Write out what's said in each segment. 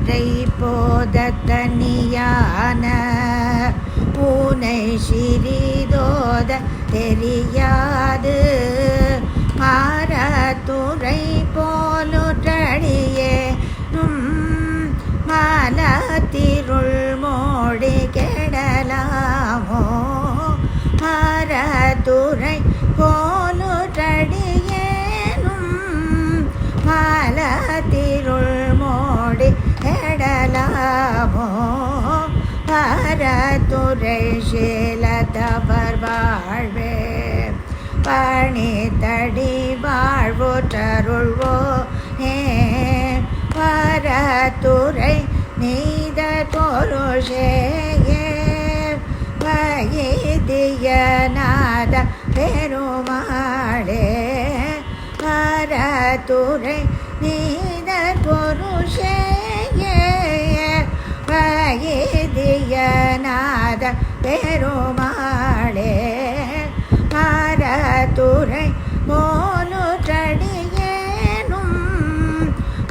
மறை போத தனியான பூனை சிறிதோத தெரியாது மாறத்துறை போலுற்றடியே மலத்திருள் மோடி கெடலாமோ மரத்துறை போலுற்றடியேனும் மலத்திருள் மோடி கெடலாமோ பரத்துறை சீலத்தவர் வாழ்வே பணி தடி வாழ்வுற்றருள்வோ வரத்துறை நீத பொருஷேயே வைத்தியநாத பெருமாளே வரத்துறை நீத பொருஷேயே வைத்தியநாத பெருமாளே மரத்துறை போலுற்றடியேனும்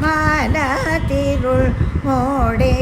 மலத்திருள் மோடி